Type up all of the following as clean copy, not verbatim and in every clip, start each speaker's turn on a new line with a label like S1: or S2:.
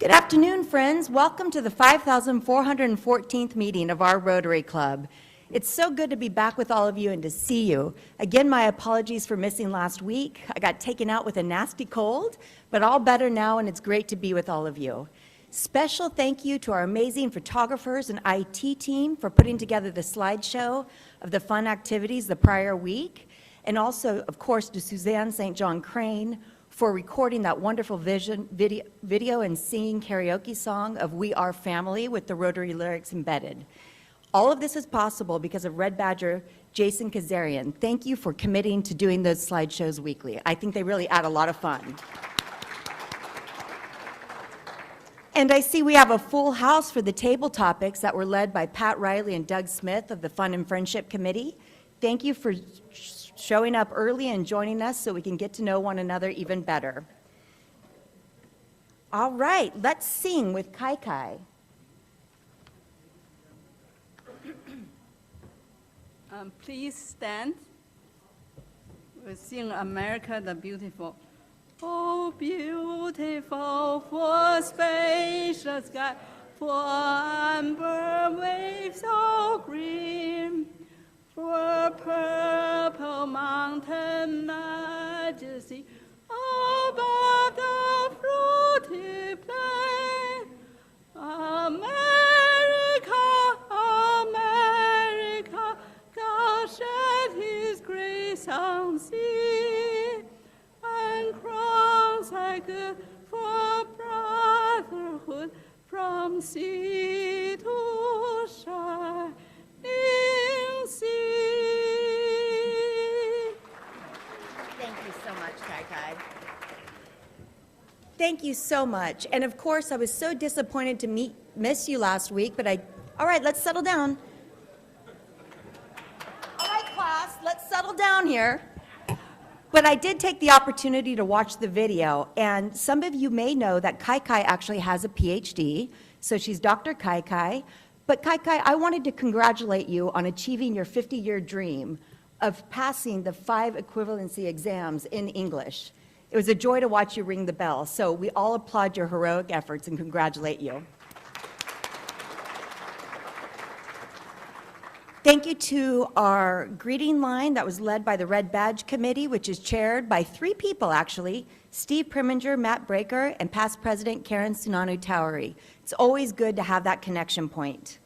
S1: Good afternoon, friends. Welcome to the 5,414th meeting of our Rotary Club. It's so good to be back with all of you and to see you. Again, my apologies for missing last week. I got taken out with a nasty cold, but all better now, and it's great to be with all of you. Special thank you to our amazing photographers and IT team for putting together the slideshow of the fun activities the prior week, and also, of course, to Suzanne St. John Crane for recording that wonderful video and singing karaoke song of We Are Family with the Rotary lyrics embedded. All of this is possible because of Red Badger Jason Kazarian. Thank you for committing to doing those slideshows weekly. I think they really add a lot of fun. And I see we have a full house for the table topics that were led by Pat Riley and Doug Smith of the Fun and Friendship Committee. Thank you for showing up early and joining us so we can get to know one another even better. All right, let's sing with Kai Kai.
S2: Please stand. We'll sing America the Beautiful. Oh, beautiful for spacious sky, for amber waves so green, for purple mountain majesty above the fruity plain. America, America, God shed his grace on sea, and crowns are good for brotherhood from sea to shining sea.
S1: Thank you so much, Kai Kai. Thank you so much. And of course, I was so disappointed to miss you last week, but all right, let's settle down. All right, class, let's settle down here. But I did take the opportunity to watch the video, and some of you may know that Kai Kai actually has a PhD, so she's Dr. Kai Kai. But Kai Kai, I wanted to congratulate you on achieving your 50-year dream of passing the 5 equivalency exams in English. It was a joy to watch you ring the bell, so we all applaud your heroic efforts and congratulate you. Thank you to our greeting line that was led by the Red Badge Committee, which is chaired by 3 people, actually, Steve Preminger, Matt Breaker, and past President Karen Sunanu Towery. It's always good to have that connection point.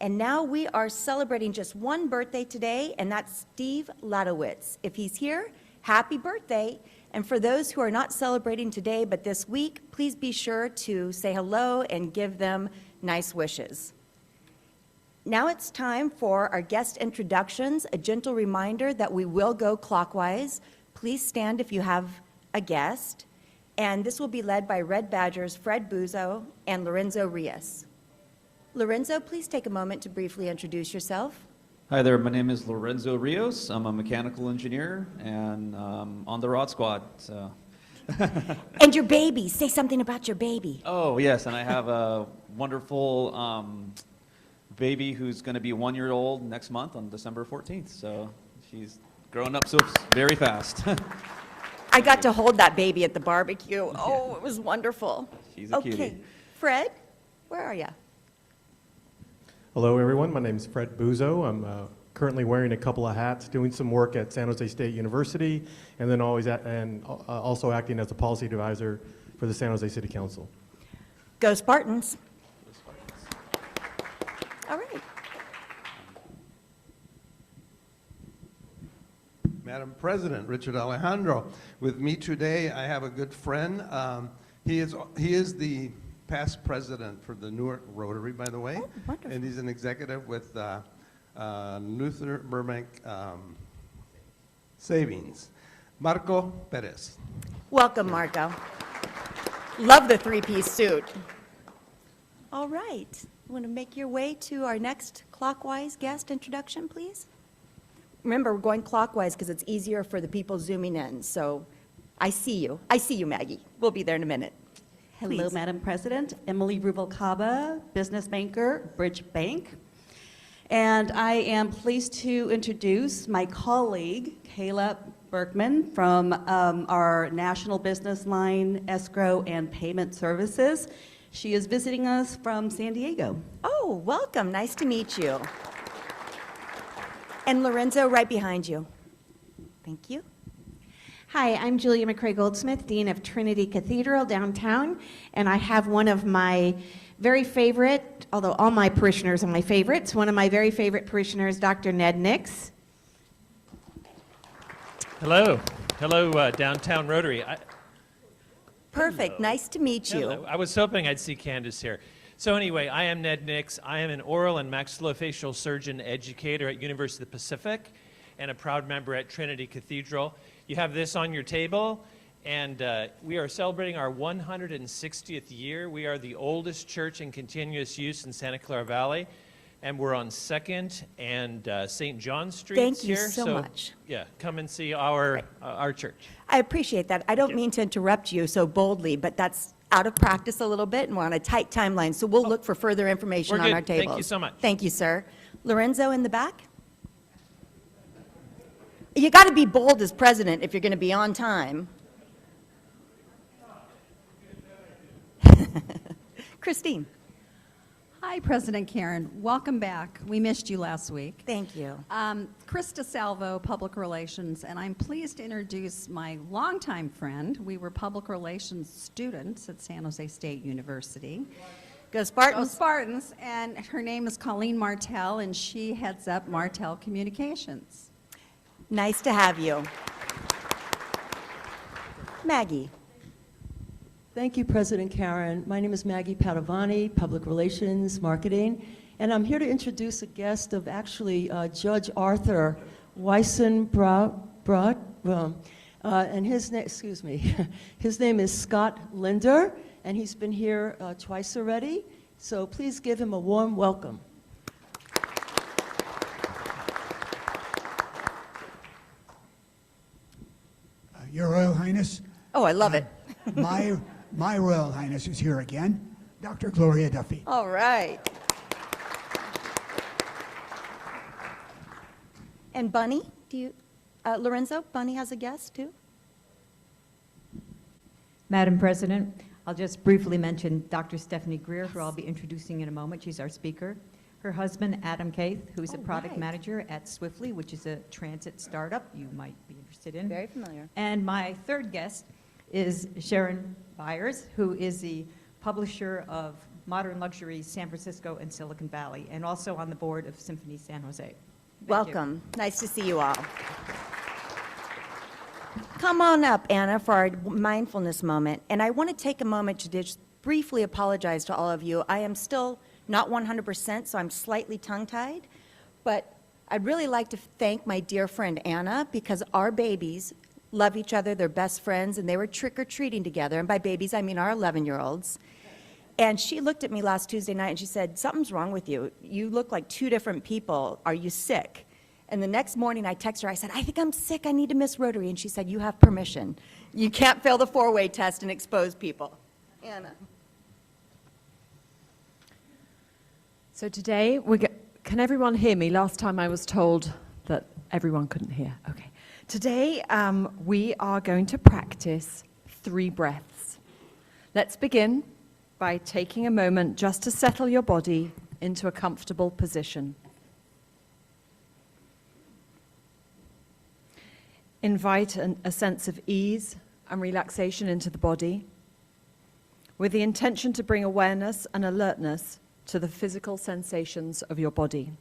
S1: And now we are celebrating just one birthday today, and that's Steve Ladowitz. If he's here, happy birthday. And for those who are not celebrating today but this week, please be sure to say hello and give them nice wishes. Now it's time for our guest introductions. A gentle reminder that we will go clockwise. Please stand if you have a guest. And this will be led by Red Badgers Fred Buzo and Lorenzo Rios. Lorenzo, please take a moment to briefly introduce yourself.
S3: Hi there, my name is Lorenzo Rios. I'm a mechanical engineer and on the Rod Squad. So.
S1: And your baby, say something about your baby.
S3: Oh yes, and I have a wonderful baby who's going to be 1 year old next month on December 14th. So she's growing up so very fast.
S1: I got to hold that baby at the barbecue. Oh, it was wonderful.
S3: She's a cutie.
S1: Okay, Fred, where are you?
S4: Hello, everyone. My name is Fred Buzo. I'm currently wearing a couple of hats, doing some work at San Jose State University, and then also acting as a policy advisor for the San Jose City Council.
S1: Go Spartans. All right.
S5: Madam President, Richard Alejandro. With me today, I have a good friend. He is the past president for the Newark Rotary, by the way.
S1: Oh, wonderful.
S5: And he's an executive with Luther Burbank Savings. Marco Perez.
S1: Welcome, Marco. Love the 3-piece suit. All right. You want to make your way to our next clockwise guest introduction, please? Remember, we're going clockwise because it's easier for the people zooming in. So I see you. I see you, Maggie. We'll be there in a minute.
S6: Hello,
S1: Please.
S6: Madam President. Emily Rubalcaba, business banker, Bridge Bank. And I am pleased to introduce my colleague, Kayla Berkman, from our National Business Line Escrow and Payment Services. She is visiting us from San Diego.
S1: Oh, welcome. Nice to meet you. And Lorenzo, right behind you. Thank you.
S7: Hi, I'm Julia McCrae Goldsmith, Dean of Trinity Cathedral downtown, and I have one of my very favorite, although all my parishioners are my favorites, one of my very favorite parishioners, Dr. Ned Nix.
S8: Hello. Hello, Downtown Rotary.
S1: Perfect.
S8: Hello.
S1: Nice to meet you.
S8: Hello. I was hoping I'd see Candace here. So anyway, I am Ned Nix. I am an oral and maxillofacial surgeon educator at University of the Pacific and a proud member at Trinity Cathedral. You have this on your table, and we are celebrating our 160th year. We are the oldest church in continuous use in Santa Clara Valley, and we're on 2nd and St. John Streets
S1: Thank you
S8: here.
S1: so much.
S8: Yeah, come and see our church.
S1: I appreciate that. I don't mean to interrupt you so boldly, but that's out of practice a little bit, and we're on a tight timeline, so we'll look for further information
S8: We're
S1: on
S8: good.
S1: our tables.
S8: Thank you so much.
S1: Thank you, sir. Lorenzo in the back? You got to be bold as president if you're going to be on time. Christine.
S9: Hi, President Karen. Welcome back. We missed you last week.
S1: Thank you.
S9: Krista Salvo, Public Relations, and I'm pleased to introduce my longtime friend. We were public relations students at San Jose State University.
S1: Go
S9: Go
S1: Spartans.
S9: Spartans, and her name is Colleen Martell, and she heads up Martell Communications.
S1: Nice to have you. Maggie.
S10: Thank you, President Karen. My name is Maggie Padovani, Public Relations, Marketing, and I'm here to introduce a guest of actually Judge Arthur Weissenbrot, and his name, excuse me, his name is Scott Linder, and he's been here twice already, so please give him a warm welcome.
S11: Your Royal Highness.
S1: Oh, I love it.
S11: My Royal Highness is here again, Dr. Gloria Duffy.
S1: All right. And Bunny, do you, Lorenzo, Bunny has a guest too?
S12: Madam President, I'll just briefly mention Dr. Stephanie Greer, who I'll be introducing in a moment. She's our speaker. Her husband, Adam Caith, who's a product manager at Swiftly, which is a transit startup you might be interested in.
S1: Very familiar.
S12: And my third guest is Sharon Byers, who is the publisher of Modern Luxury San Francisco and Silicon Valley, and also on the board of Symphony San Jose. Thank you.
S1: Welcome. Nice to see you all. Come on up, Anna, for our mindfulness moment. And I want to take a moment to just briefly apologize to all of you. I am still not 100%, so I'm slightly tongue-tied. But I'd really like to thank my dear friend Anna, because our babies love each other, they're best friends, and they were trick-or-treating together. And by babies, I mean our 11-year-olds. And she looked at me last Tuesday night and she said, "Something's wrong with you. You look like two different people. Are you sick?" And the next morning I texted her, I said, "I think I'm sick, I need to miss Rotary." And she said, "You have permission. You can't fail the four-way test and expose people." Anna.
S13: So today, can everyone hear me? Last time I was told that everyone couldn't hear. Okay. Today, we are going to practice 3 breaths. Let's begin by taking a moment just to settle your body into a comfortable position. Invite a sense of ease and relaxation into the body, with the intention to bring awareness and alertness to the physical sensations of your body.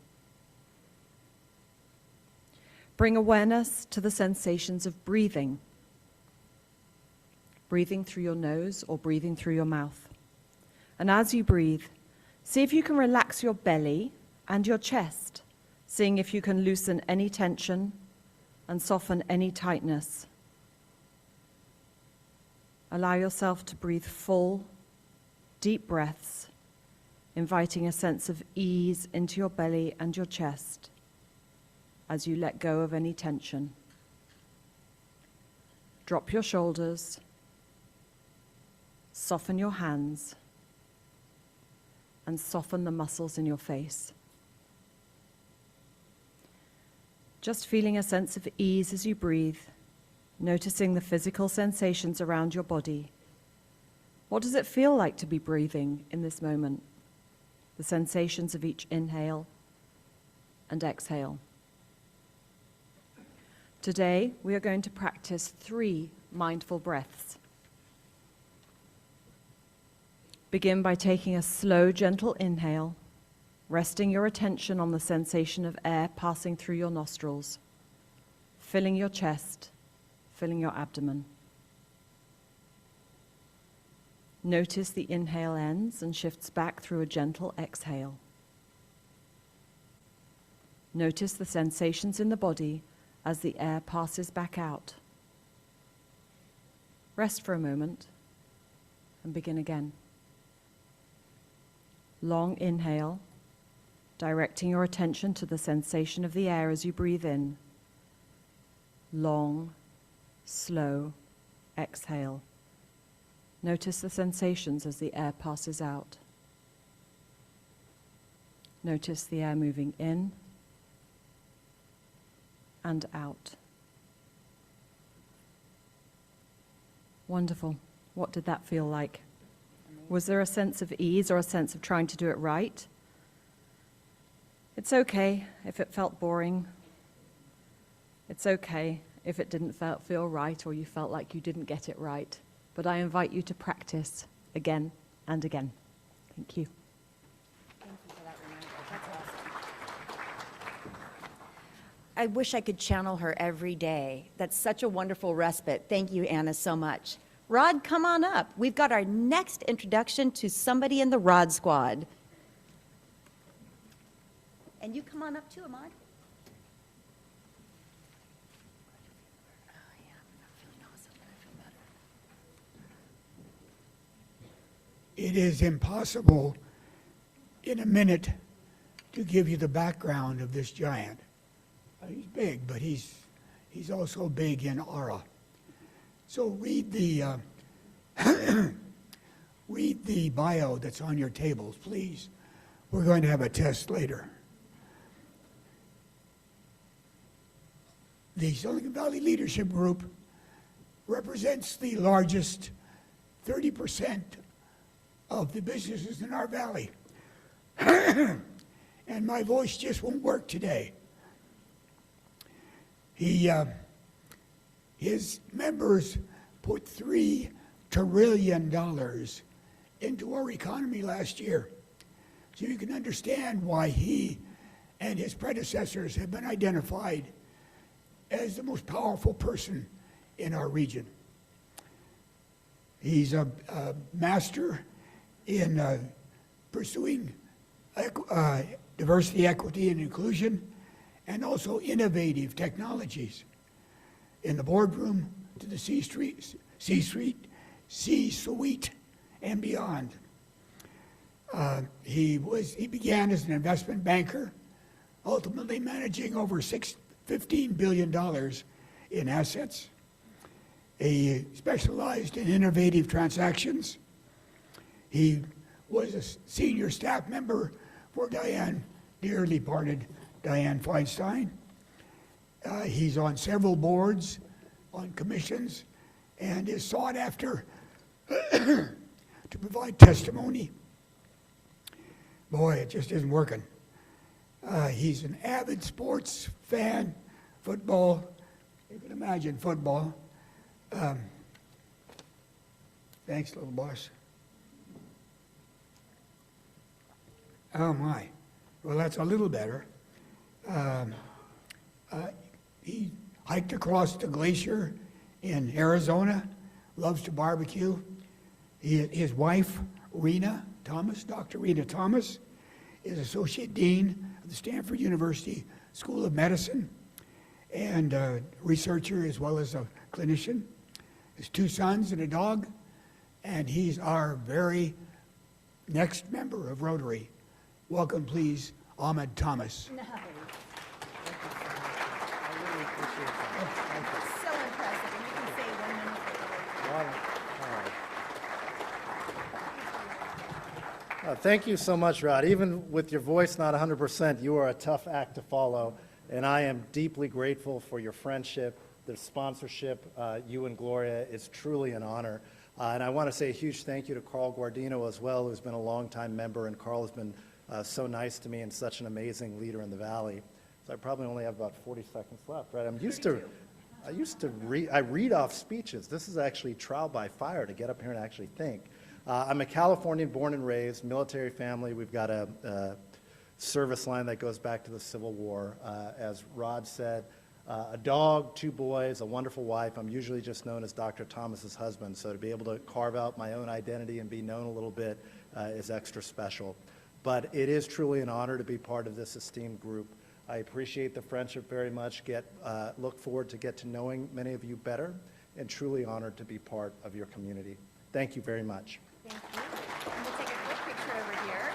S13: Bring awareness to the sensations of breathing. Breathing through your nose or breathing through your mouth. And as you breathe, see if you can relax your belly and your chest, seeing if you can loosen any tension and soften any tightness. Allow yourself to breathe full, deep breaths, inviting a sense of ease into your belly and your chest as you let go of any tension. Drop your shoulders, soften your hands, and soften the muscles in your face. Just feeling a sense of ease as you breathe, noticing the physical sensations around your body, What does it feel like to be breathing in this moment? The sensations of each inhale and exhale. Today, we are going to practice 3 mindful breaths. Begin by taking a slow, gentle inhale, resting your attention on the sensation of air passing through your nostrils, filling your chest, filling your abdomen. Notice the inhale ends and shifts back through a gentle exhale. Notice the sensations in the body as the air passes back out. Rest for a moment and begin again. Long inhale, directing your attention to the sensation of the air as you breathe in. Long, slow exhale. Notice the sensations as the air passes out. Notice the air moving in and out. Wonderful. What did that feel like? Was there a sense of ease or a sense of trying to do it right? It's okay if it felt boring. It's okay if it didn't feel right or you felt like you didn't get it right. But I invite you to practice again and again. Thank you.
S1: Thank you for that reminder. That's awesome. I wish I could channel her every day. That's such a wonderful respite. Thank you, Anna, so much. Rod, come on up. We've got our next introduction to somebody in the Rod Squad. And you come on up too, Ahmad.
S11: It is impossible in a minute to give you the background of this giant. He's big, but he's also big in aura. So read the read the bio that's on your tables, please. We're going to have a test later. The Silicon Valley Leadership Group represents the largest 30% of the businesses in our valley. And my voice just won't work today. His members put $3 trillion into our economy last year. So you can understand why he and his predecessors have been identified as the most powerful person in our region. He's a master in pursuing diversity, equity, and inclusion, and also innovative technologies in the boardroom to the C-suite, and beyond. He began as an investment banker, ultimately managing over $15 billion in assets. He specialized in innovative transactions. He was a senior staff member for dearly parted Dianne Feinstein. He's on several boards, on commissions, and is sought after to provide testimony. Boy, it just isn't working. He's an avid sports fan, football. You can imagine football. Thanks, little boss. Oh, my. Well, that's a little better. He hiked across the glacier in Arizona, loves to barbecue. His wife, Rena Thomas, Dr. Rena Thomas, is Associate Dean of the Stanford University School of Medicine and a researcher as well as a clinician. His 2 sons and a dog, and he's our very next member of Rotary. Welcome, please, Ahmed Thomas.
S1: No. I really appreciate that. So impressive. And you can say 1 minute.
S14: Thank you so much, Rod. Even with your voice not 100%, you are a tough act to follow, and I am deeply grateful for your friendship, the sponsorship, you and Gloria. It's truly an honor. And I want to say a huge thank you to Carl Guardino as well, who's been a longtime member, and Carl has been so nice to me and such an amazing leader in the Valley. So I probably only have about 40 seconds left, right? I read off speeches. This is actually trial by fire to get up here and actually think. I'm a Californian born and raised, military family. We've got a service line that goes back to the Civil War. As Rod said, a dog, 2 boys, a wonderful wife. I'm usually just known as Dr. Thomas's husband, so to be able to carve out my own identity and be known a little bit is extra special. But it is truly an honor to be part of this esteemed group. I appreciate the friendship very much, look forward to get to knowing many of you better, and truly honored to be part of your community. Thank you very much.
S1: Thank you. And we'll take a quick picture over here.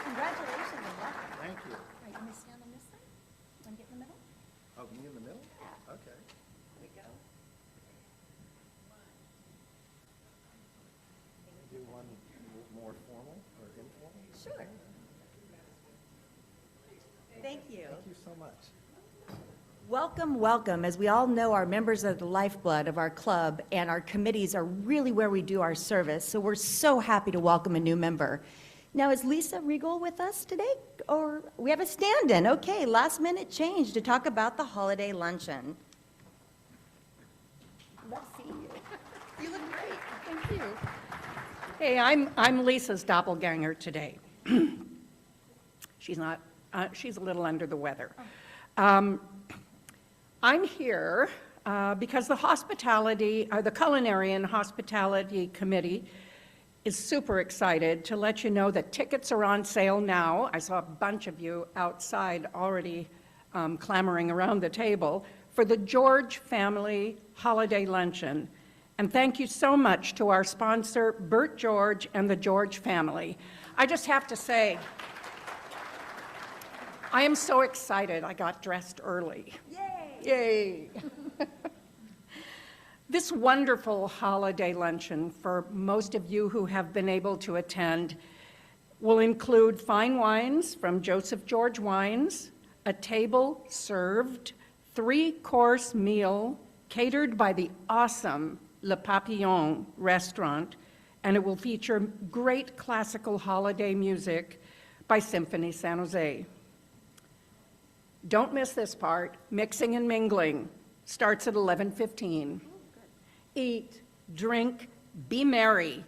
S1: Congratulations and welcome.
S14: Thank you.
S1: All right, you want to stand on this side? Want to get in the middle?
S14: Oh, me in the middle?
S1: Yeah.
S14: Okay.
S1: There we go.
S14: Do one more formal or informal?
S1: Sure. Thank you.
S14: Thank you so much.
S1: Welcome, welcome. As we all know, our members are the lifeblood of our club, and our committees are really where we do our service, so we're so happy to welcome a new member. Now, is Lisa Regal with us today? Or we have a stand-in. Okay, last minute change to talk about the holiday luncheon. Let's see you. You look great.
S15: Thank you. Hey, I'm Lisa's doppelganger today. She's not, she's a little under the weather. I'm here because the Culinary and Hospitality Committee is super excited to let you know that tickets are on sale now. I saw a bunch of you outside already clamoring around the table for the George Family Holiday Luncheon. And thank you so much to our sponsor, Bert George and the George family. I just have to say, I am so excited I got dressed early. Yay! This wonderful holiday luncheon, for most of you who have been able to attend, will include fine wines from Joseph George Wines, a table served, 3-course meal catered by the awesome Le Papillon restaurant, and it will feature great classical holiday music by Symphony San Jose. Don't miss this part. Mixing and mingling starts at 11:15. Eat, drink, be merry.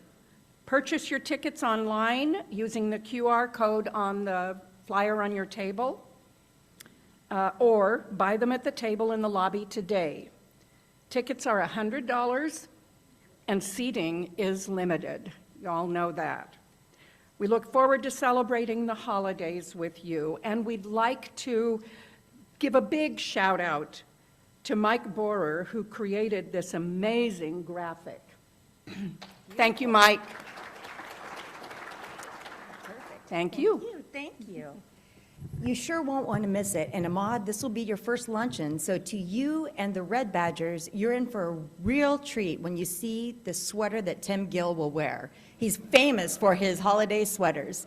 S15: Purchase your tickets online using the QR code on the flyer on your table, or buy them at the table in the lobby today. Tickets are $100 and seating is limited. You all know that. We look forward to celebrating the holidays with you, and we'd like to give a big shout out to Mike Borer, who created this amazing graphic. Thank you, Mike.
S1: Perfect.
S15: Thank you.
S1: Thank you. You sure won't want to miss it. And Ahmad, this will be your first luncheon, so to you and the Red Badgers, you're in for a real treat when you see the sweater that Tim Gill will wear. He's famous for his holiday sweaters.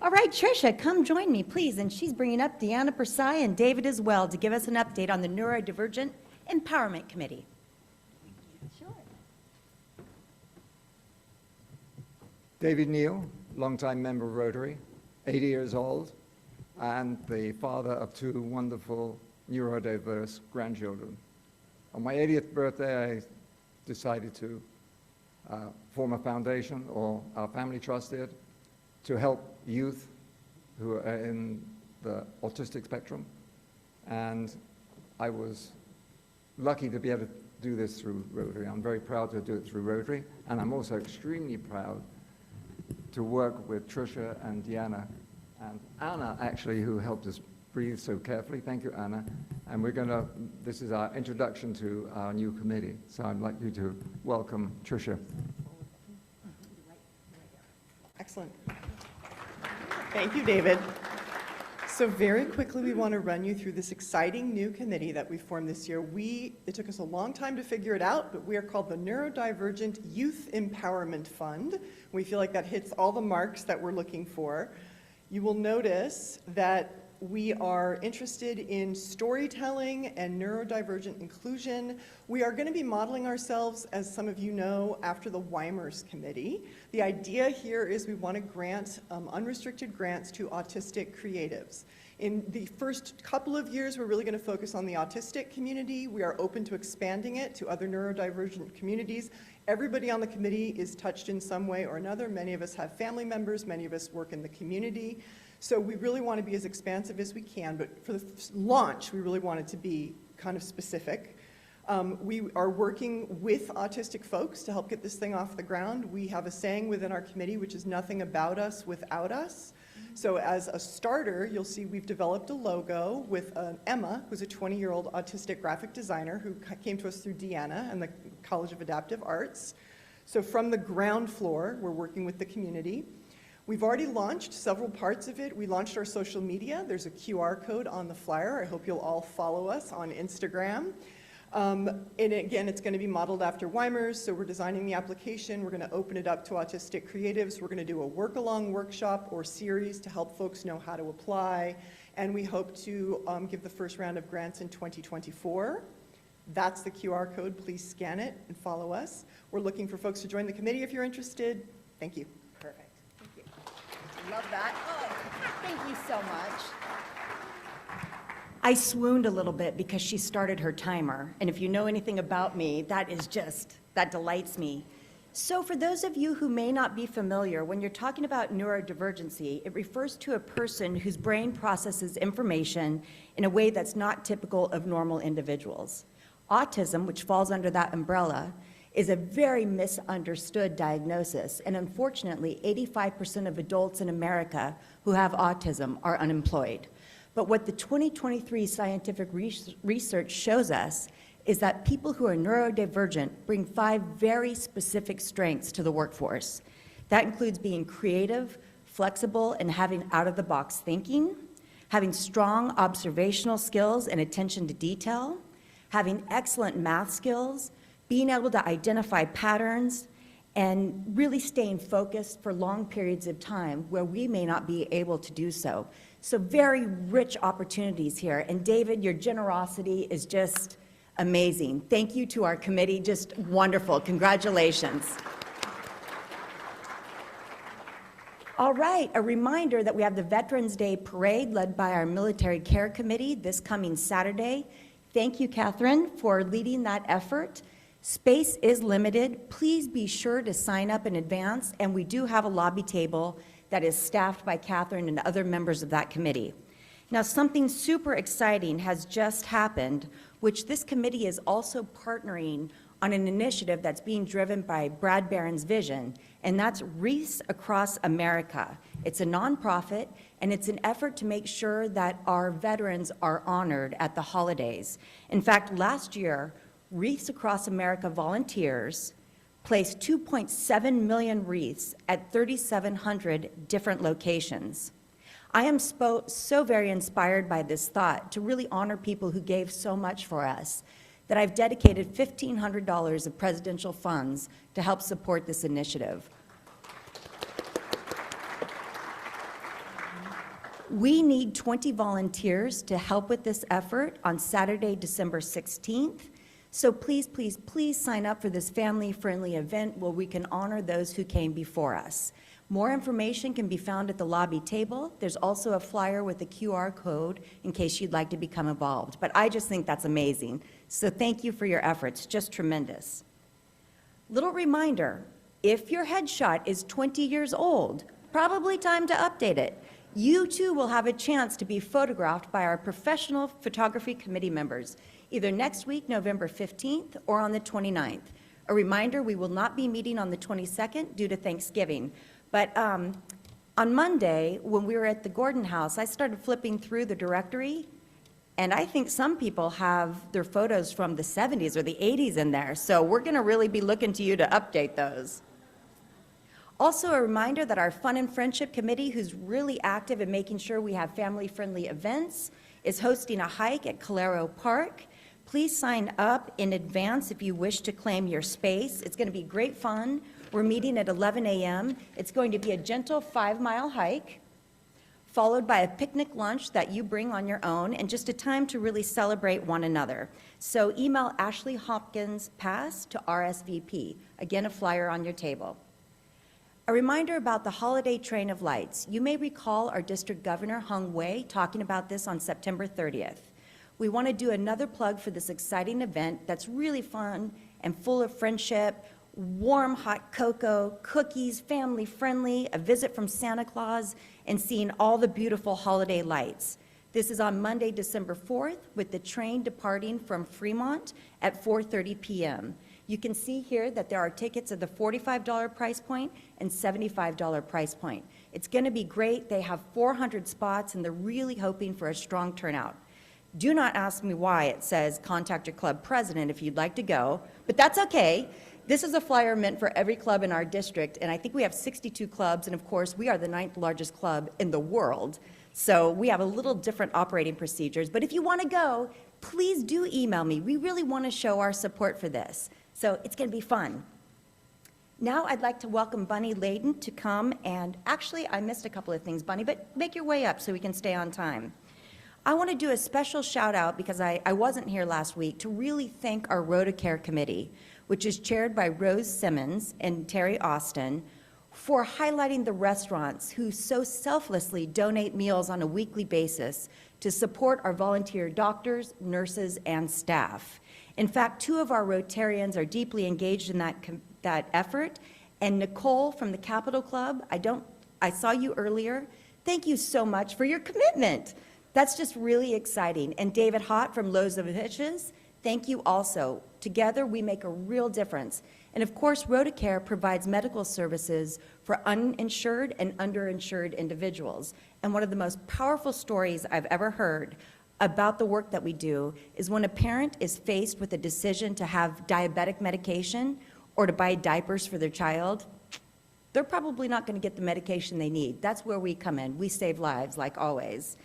S1: All right, Tricia, come join me, please. And she's bringing up Deanna Persai and David as well to give us an update on the Neurodivergent Empowerment Committee. Sure.
S16: David Neal, longtime member of Rotary, 80 years old, and the father of 2 wonderful neurodiverse grandchildren. On my 80th birthday, I decided to form a foundation, or our family trust did, to help youth who are in the autistic spectrum. And I was lucky to be able to do this through Rotary. I'm very proud to do it through Rotary, and I'm also extremely proud to work with Tricia and Deanna and Anna, actually, who helped us breathe so carefully. Thank you, Anna. And this is our introduction to our new committee. So I'd like you to welcome Tricia.
S17: Excellent. Thank you, David. So very quickly, we want to run you through this exciting new committee that we formed this year. It took us a long time to figure it out, but we are called the Neurodivergent Youth Empowerment Fund. We feel like that hits all the marks that we're looking for. You will notice that we are interested in storytelling and neurodivergent inclusion. We are going to be modeling ourselves, as some of you know, after the Weimers Committee. The idea here is we want to grant unrestricted grants to autistic creatives. In the first couple of years, we're really going to focus on the autistic community. We are open to expanding it to other neurodivergent communities. Everybody on the committee is touched in some way or another. Many of us have family members. Many of us work in the community. So we really want to be as expansive as we can. But for the launch, we really want it to be kind of specific. We are working with autistic folks to help get this thing off the ground. We have a saying within our committee, which is nothing about us without us. So as a starter, you'll see we've developed a logo with Emma, who's a 20-year-old autistic graphic designer who came to us through Deanna and the College of Adaptive Arts. So from the ground floor, we're working with the community. We've already launched several parts of it. We launched our social media. There's a QR code on the flyer. I hope you'll all follow us on Instagram. And again, it's going to be modeled after Weimers, so we're designing the application. We're going to open it up to autistic creatives. We're going to do a work-along workshop or series to help folks know how to apply. And we hope to give the first round of grants in 2024. That's the QR code. Please scan it and follow us. We're looking for folks to join the committee if you're interested. Thank you.
S1: Perfect. Thank you. Love that. Oh, thank you so much. I swooned a little bit because she started her timer. And if you know anything about me, that delights me. So for those of you who may not be familiar, when you're talking about neurodivergency, it refers to a person whose brain processes information in a way that's not typical of normal individuals. Autism, which falls under that umbrella, is a very misunderstood diagnosis. And unfortunately, 85% of adults in America who have autism are unemployed. But what the 2023 scientific research shows us is that people who are neurodivergent bring 5 very specific strengths to the workforce. That includes being creative, flexible, and having out-of-the-box thinking, having strong observational skills and attention to detail, having excellent math skills, being able to identify patterns, and really staying focused for long periods of time where we may not be able to do so. So very rich opportunities here. And David, your generosity is just amazing. Thank you to our committee, just wonderful. Congratulations. All right, a reminder that we have the Veterans Day Parade led by our Military Care Committee this coming Saturday. Thank you, Catherine, for leading that effort. Space is limited. Please be sure to sign up in advance, and we do have a lobby table that is staffed by Catherine and other members of that committee. Now, something super exciting has just happened, which this committee is also partnering on an initiative that's being driven by Brad Barron's vision, and that's Wreaths Across America. It's a nonprofit, and it's an effort to make sure that our veterans are honored at the holidays. In fact, last year, Wreaths Across America volunteers placed 2.7 million wreaths at 3,700 different locations. I am so very inspired by this thought to really honor people who gave so much for us that I've dedicated $1,500 of presidential funds to help support this initiative. We need 20 volunteers to help with this effort on Saturday, December 16th. So please, please, please sign up for this family-friendly event where we can honor those who came before us. More information can be found at the lobby table. There's also a flyer with a QR code in case you'd like to become involved. But I just think that's amazing. So thank you for your efforts, just tremendous. Little reminder, if your headshot is 20 years old, probably time to update it. You too will have a chance to be photographed by our professional photography committee members, either next week, November 15th, or on the 29th. A reminder, we will not be meeting on the 22nd due to Thanksgiving. But on Monday, when we were at the Gordon House, I started flipping through the directory, and I think some people have their photos from the 70s or the 80s in there, so we're gonna really be looking to you to update those. Also, a reminder that our Fun and Friendship Committee, who's really active in making sure we have family-friendly events, is hosting a hike at Calero Park. Please sign up in advance if you wish to claim your space. It's going to be great fun. We're meeting at 11 a.m. It's going to be a gentle 5-mile hike. followed by a picnic lunch that you bring on your own, and just a time to really celebrate one another. So email Ashley Hopkins Pass to RSVP. Again, a flyer on your table. A reminder about the holiday train of lights. You may recall our district governor, Hung Wei, talking about this on September 30th. We want to do another plug for this exciting event that's really fun and full of friendship, warm hot cocoa, cookies, family friendly, a visit from Santa Claus, and seeing all the beautiful holiday lights. This is on Monday, December 4th, with the train departing from Fremont at 4:30 p.m. You can see here that there are tickets at the $45 price point and $75 price point. It's going to be great. They have 400 spots, and they're really hoping for a strong turnout. Do not ask me why it says contact your club president if you'd like to go, but that's okay. This is a flyer meant for every club in our district, and I think we have 62 clubs, and of course, we are the 9th largest club in the world. So we have a little different operating procedures, but if you want to go, please do email me. We really want to show our support for this. So it's going to be fun. Now I'd like to welcome Bunny Layden to come, and actually I missed a couple of things, Bunny, but make your way up so we can stay on time. I want to do a special shout out, because I wasn't here last week, to really thank our Rotacare Committee, which is chaired by Rose Simmons and Terry Austin, for highlighting the restaurants who so selflessly donate meals on a weekly basis to support our volunteer doctors, nurses, and staff. In fact, 2 of our Rotarians are deeply engaged in that effort, and Nicole from the Capitol Club, I saw you earlier. Thank you so much for your commitment. That's just really exciting. And David Hott from Loaves of Fishes, thank you also. Together, we make a real difference. And of course, Rotacare provides medical services for uninsured and underinsured individuals. And one of the most powerful stories I've ever heard about the work that we do is when a parent is faced with a decision to have diabetic medication or to buy diapers for their child, they're probably not going to get the medication they need. That's where we come in. We save lives, like always.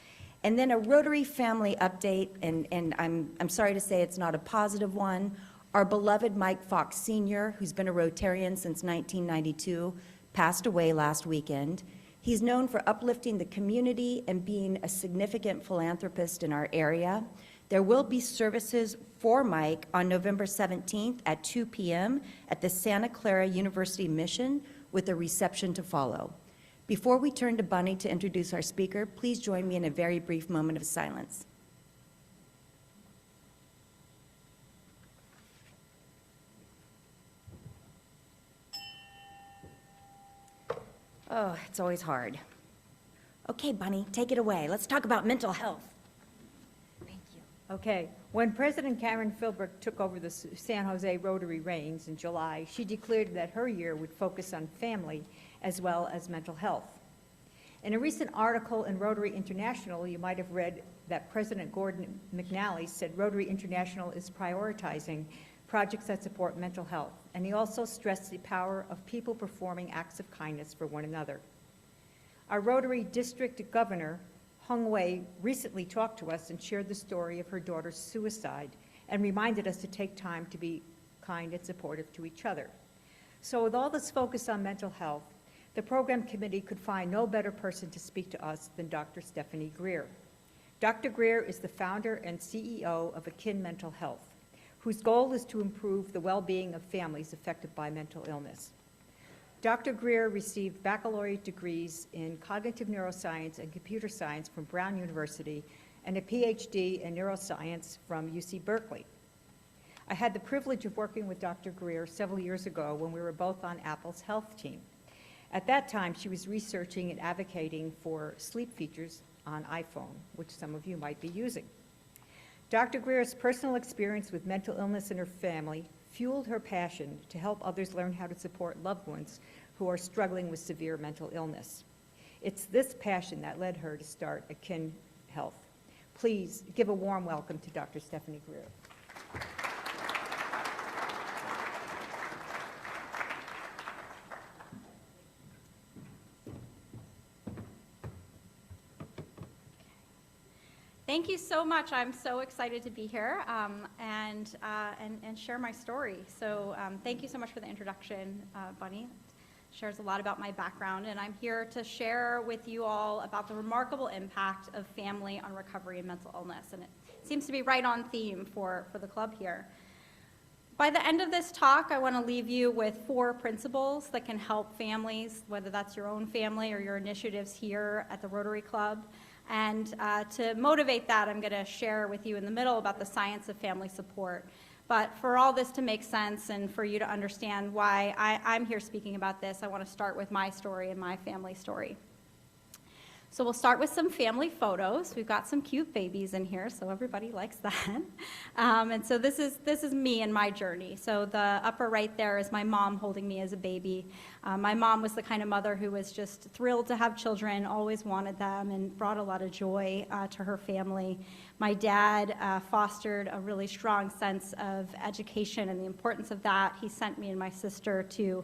S1: And then a Rotary family update, and I'm sorry to say it's not a positive one. Our beloved Mike Fox Sr., who's been a Rotarian since 1992, passed away last weekend. He's known for uplifting the community and being a significant philanthropist in our area. There will be services for Mike on November 17th at 2 p.m. at the Santa Clara University Mission, with a reception to follow. Before we turn to Bunny to introduce our speaker, please join me in a very brief moment of silence. Oh, it's always hard. Okay, Bunny, take it away. Let's talk about mental health. Thank you.
S12: Okay, when President Karen Philbrick took over the San Jose Rotary reins in July, she declared that her year would focus on family as well as mental health. In a recent article in Rotary International, you might have read that President Gordon McNally said Rotary International is prioritizing projects that support mental health, and he also stressed the power of people performing acts of kindness for one another. Our Rotary District Governor, Hung Wei, recently talked to us and shared the story of her daughter's suicide and reminded us to take time to be kind and supportive to each other. So with all this focus on mental health, the program committee could find no better person to speak to us than Dr. Stephanie Greer. Dr. Greer is the founder and CEO of Akin Mental Health, whose goal is to improve the well-being of families affected by mental illness. Dr. Greer received baccalaureate degrees in cognitive neuroscience and computer science from Brown University and a PhD in neuroscience from UC Berkeley. I had the privilege of working with Dr. Greer several years ago when we were both on Apple's health team. At that time, she was researching and advocating for sleep features on iPhone, which some of you might be using. Dr. Greer's personal experience with mental illness in her family fueled her passion to help others learn how to support loved ones who are struggling with severe mental illness. It's this passion that led her to start Akin Health. Please give a warm welcome to Dr. Stephanie Greer.
S18: Thank you so much. I'm so excited to be here and share my story. So thank you so much for the introduction, Bunny. shares a lot about my background, and I'm here to share with you all about the remarkable impact of family on recovery and mental illness. And it seems to be right on theme for the club here. By the end of this talk, I want to leave you with 4 principles that can help families, whether that's your own family or your initiatives here at the Rotary Club. And to motivate that, I'm going to share with you in the middle about the science of family support. But for all this to make sense and for you to understand why I'm here speaking about this, I want to start with my story and my family story. So we'll start with some family photos. We've got some cute babies in here, so everybody likes that. And so this is me and my journey. So the upper right there is my mom holding me as a baby. My mom was the kind of mother who was just thrilled to have children, always wanted them, and brought a lot of joy to her family. My dad fostered a really strong sense of education and the importance of that. He sent me and my sister to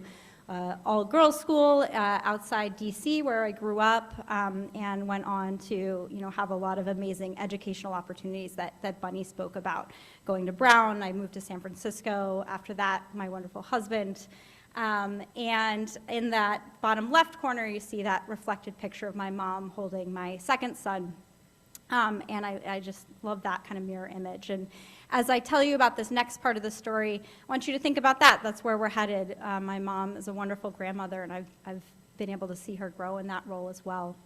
S18: all-girls school outside DC, where I grew up, and went on to have a lot of amazing educational opportunities that Bunny spoke about. Going to Brown, I moved to San Francisco. After that, my wonderful husband. And in that bottom left corner, you see that reflected picture of my mom holding my second son. And I just love that kind of mirror image. And as I tell you about this next part of the story, I want you to think about that. That's where we're headed. My mom is a wonderful grandmother, and I've been able to see her grow in that role as well.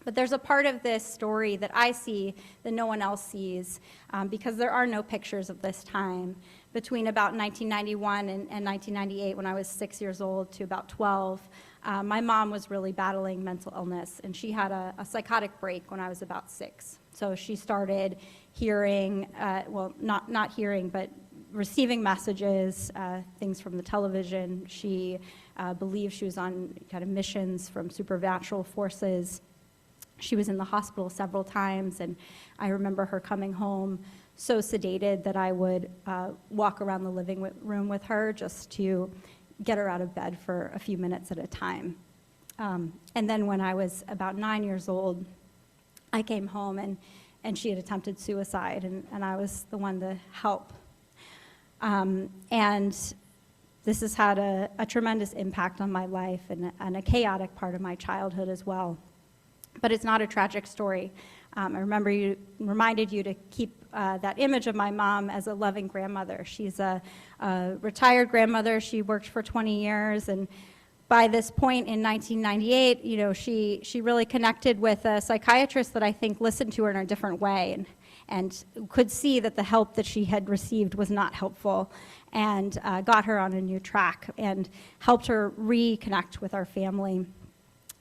S18: But there's a part of this story that I see that no one else sees, because there are no pictures of this time. Between about 1991 and 1998, when I was 6 years old to about 12, my mom was really battling mental illness, and she had a psychotic break when I was about 6. So she started hearing, not hearing, but receiving messages, things from the television. She believed she was on kind of missions from supernatural forces. She was in the hospital several times, and I remember her coming home so sedated that I would walk around the living room with her just to get her out of bed for a few minutes at a time. And then when I was about 9 years old, I came home, and she had attempted suicide, and I was the one to help. And this has had a tremendous impact on my life and a chaotic part of my childhood as well. But it's not a tragic story. I reminded you to keep that image of my mom as a loving grandmother. She's a retired grandmother. She worked for 20 years, and by this point in 1998, she really connected with a psychiatrist that I think listened to her in a different way and could see that the help that she had received was not helpful, and got her on a new track and helped her reconnect with our family.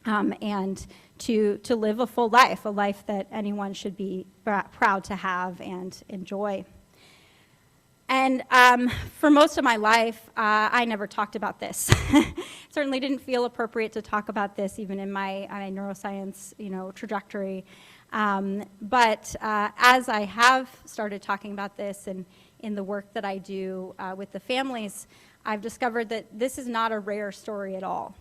S18: And to live a full life, a life that anyone should be proud to have and enjoy. And for most of my life, I never talked about this. Certainly didn't feel appropriate to talk about this, even in my neuroscience, trajectory. But as I have started talking about this and in the work that I do with the families, I've discovered that this is not a rare story at all.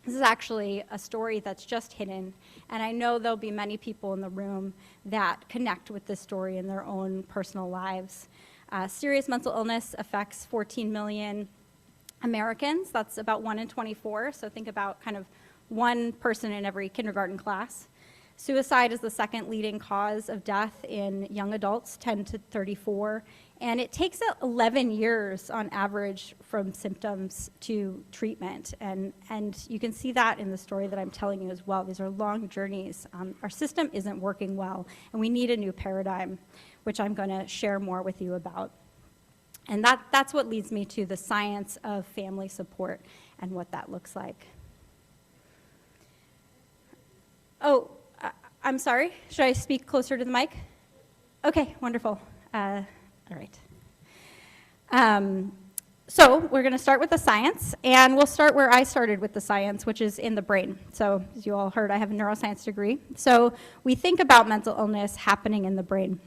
S18: This is actually a story that's just hidden, and I know there'll be many people in the room that connect with this story in their own personal lives. Serious mental illness affects 14 million Americans. That's about 1 in 24, so think about kind of one person in every kindergarten class. Suicide is the second leading cause of death in young adults, 10 to 34, and it takes 11 years on average from symptoms to treatment, and you can see that in the story that I'm telling you as well. These are long journeys. Our system isn't working well, and we need a new paradigm, which I'm going to share more with you about. And that's what leads me to the science of family support and what that looks like. Oh, I'm sorry. Should I speak closer to the mic? Okay, wonderful. All right. So we're going to start with the science, and we'll start where I started with the science, which is in the brain. So as you all heard, I have a neuroscience degree. So we think about mental illness happening in the brain.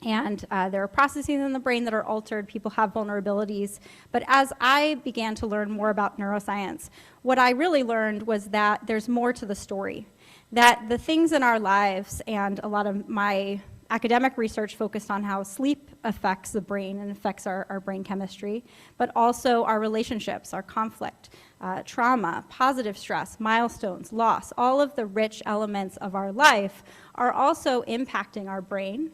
S18: And there are processes in the brain that are altered. People have vulnerabilities. But as I began to learn more about neuroscience, what I really learned was that there's more to the story. That the things in our lives, and a lot of my academic research focused on how sleep affects the brain and affects our brain chemistry, but also our relationships, our conflict, trauma, positive stress, milestones, loss. All of the rich elements of our life are also impacting our brain.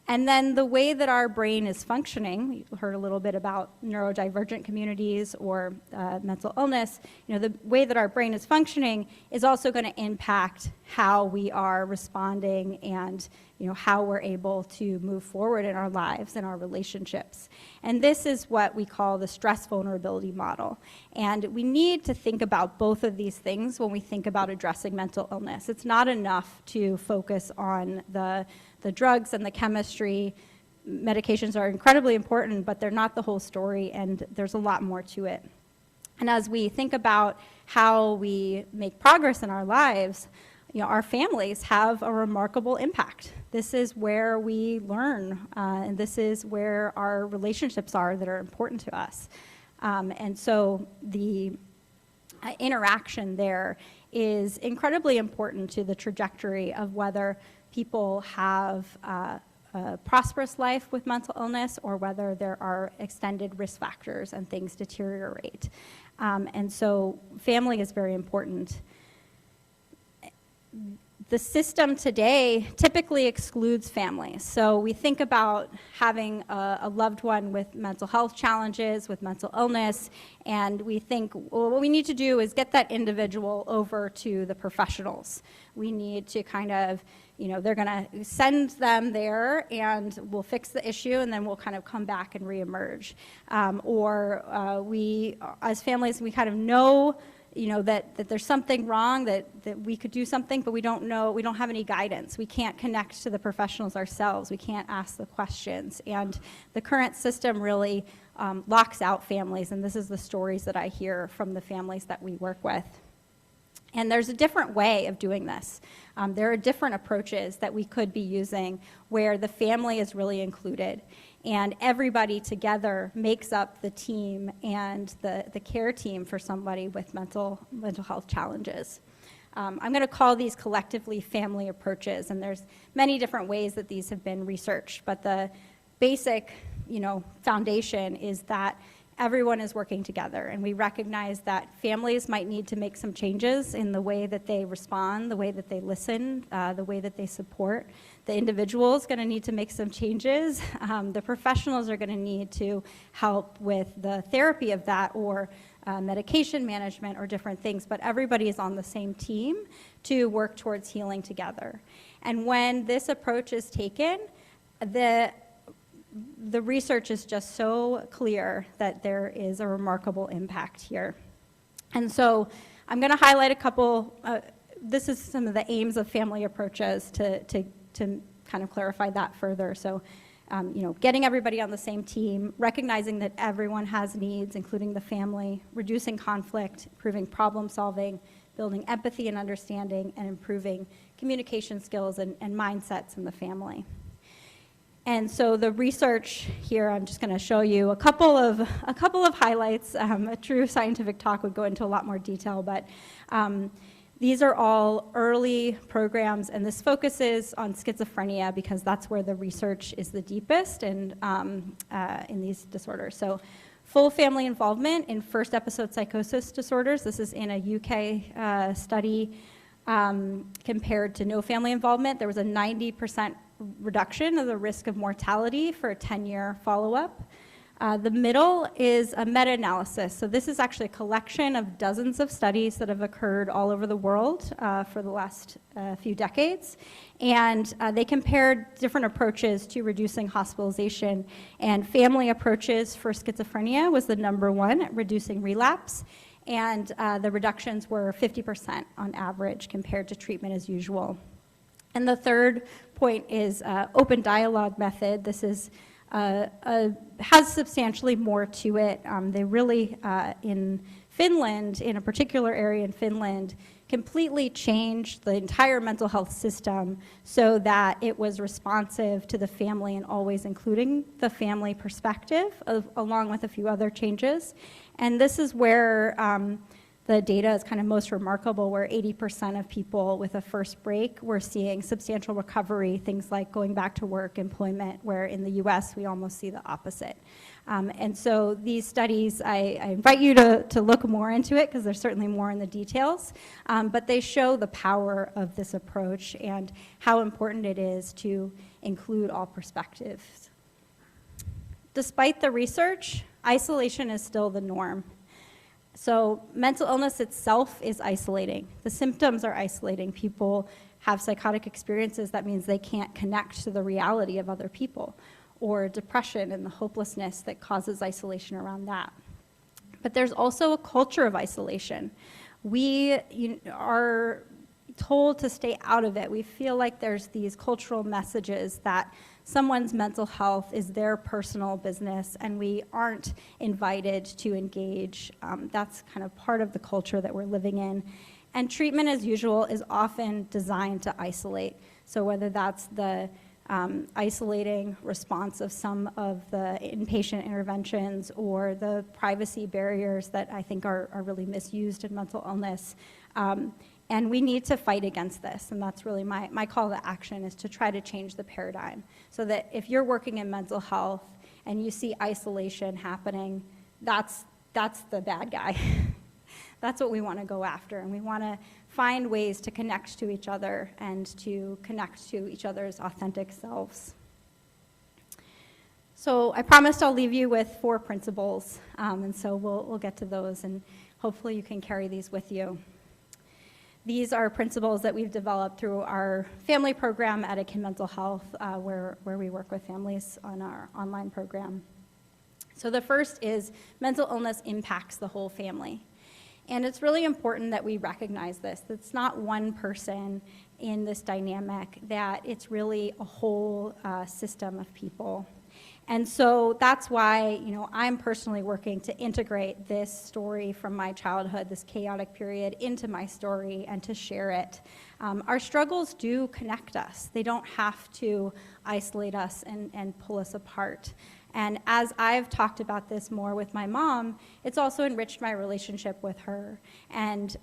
S18: And then the way that our brain is functioning, you heard a little bit about neurodivergent communities or mental illness, the way that our brain is functioning is also going to impact how we are responding and how we're able to move forward in our lives and our relationships. And this is what we call the stress vulnerability model. And we need to think about both of these things when we think about addressing mental illness. It's not enough to focus on the drugs and the chemistry. Medications are incredibly important, but they're not the whole story, and there's a lot more to it. And as we think about how we make progress in our lives, our families have a remarkable impact. This is where we learn, and this is where our relationships are that are important to us. And so the interaction there is incredibly important to the trajectory of whether people have a prosperous life with mental illness or whether there are extended risk factors and things deteriorate. And so family is very important. The system today typically excludes families. So we think about having a loved one with mental health challenges, with mental illness, and we think, well, what we need to do is get that individual over to the professionals. We need to kind of, they're going to send them there and we'll fix the issue and then we'll kind of come back and reemerge. We, as families, we kind of know that there's something wrong, that we could do something, but we don't know, we don't have any guidance. We can't connect to the professionals ourselves. We can't ask the questions. And the current system really locks out families, and this is the stories that I hear from the families that we work with. And there's a different way of doing this. There are different approaches that we could be using where the family is really included and everybody together makes up the team and the care team for somebody with mental health challenges. I'm going to call these collectively family approaches, and there's many different ways that these have been researched, but the basic foundation is that everyone is working together, and we recognize that families might need to make some changes in the way that they respond, the way that they listen, the way that they support. The individual is going to need to make some changes. The professionals are going to need to help with the therapy of that or medication management or different things, but everybody is on the same team to work towards healing together. And when this approach is taken, the research is just so clear that there is a remarkable impact here. And so I'm going to highlight a couple, this is some of the aims of family approaches to kind of clarify that further. So, getting everybody on the same team, recognizing that everyone has needs, including the family, reducing conflict, improving problem solving, building empathy and understanding, and improving communication skills and mindsets in the family. And so the research here, I'm just going to show you a couple of highlights. A true scientific talk would go into a lot more detail, but these are all early programs, and this focuses on schizophrenia because that's where the research is the deepest and in these disorders. So full family involvement in first episode psychosis disorders. This is in a UK study compared to no family involvement. There was a 90% reduction of the risk of mortality for a 10-year follow-up. The middle is a meta-analysis. So this is actually a collection of dozens of studies that have occurred all over the world for the last few decades. And they compared different approaches to reducing hospitalization. And family approaches for schizophrenia was the #1 at reducing relapse. And the reductions were 50% on average compared to treatment as usual. And the third point is open dialogue method. This is has substantially more to it. They really, in Finland, in a particular area in Finland, completely changed the entire mental health system so that it was responsive to the family and always including the family perspective, along with a few other changes. And this is where the data is kind of most remarkable, where 80% of people with a first break were seeing substantial recovery, things like going back to work, employment, where in the US we almost see the opposite. And so these studies, I invite you to look more into it, because there's certainly more in the details, but they show the power of this approach and how important it is to include all perspectives. Despite the research, isolation is still the norm. So mental illness itself is isolating. The symptoms are isolating. People have psychotic experiences. That means they can't connect to the reality of other people, or depression and the hopelessness that causes isolation around that. But there's also a culture of isolation. We are told to stay out of it. We feel like there's these cultural messages that someone's mental health is their personal business, and we aren't invited to engage. That's kind of part of the culture that we're living in. And treatment, as usual, is often designed to isolate. So whether that's the isolating response of some of the inpatient interventions, or the privacy barriers that I think are really misused in mental illness. And we need to fight against this, and that's really my call to action, is to try to change the paradigm, so that if you're working in mental health and you see isolation happening, that's the bad guy. That's what we want to go after, and we want to find ways to connect to each other and to connect to each other's authentic selves. So I promised I'll leave you with 4 principles, and so we'll get to those, and hopefully you can carry these with you. These are principles that we've developed through our family program at Akin Mental Health, where we work with families on our online program. So the first is mental illness impacts the whole family. And it's really important that we recognize this. It's not one person in this dynamic, that it's really a whole system of people. And so that's why, I'm personally working to integrate this story from my childhood, this chaotic period, into my story and to share it. Our struggles do connect us. They don't have to isolate us and pull us apart. And as I've talked about this more with my mom, it's also enriched my relationship with her. And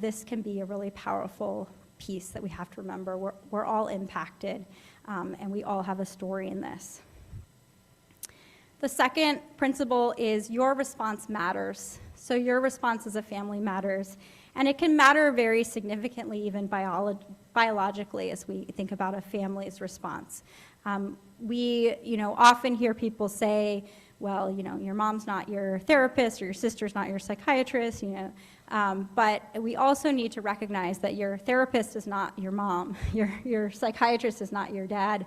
S18: this can be a really powerful piece that we have to remember. We're all impacted, and we all have a story in this. The second principle is your response matters. So your response as a family matters. And it can matter very significantly, even biologically, as we think about a family's response. We often hear people say, well, your mom's not your therapist, or your sister's not your psychiatrist, but we also need to recognize that your therapist is not your mom, your psychiatrist is not your dad,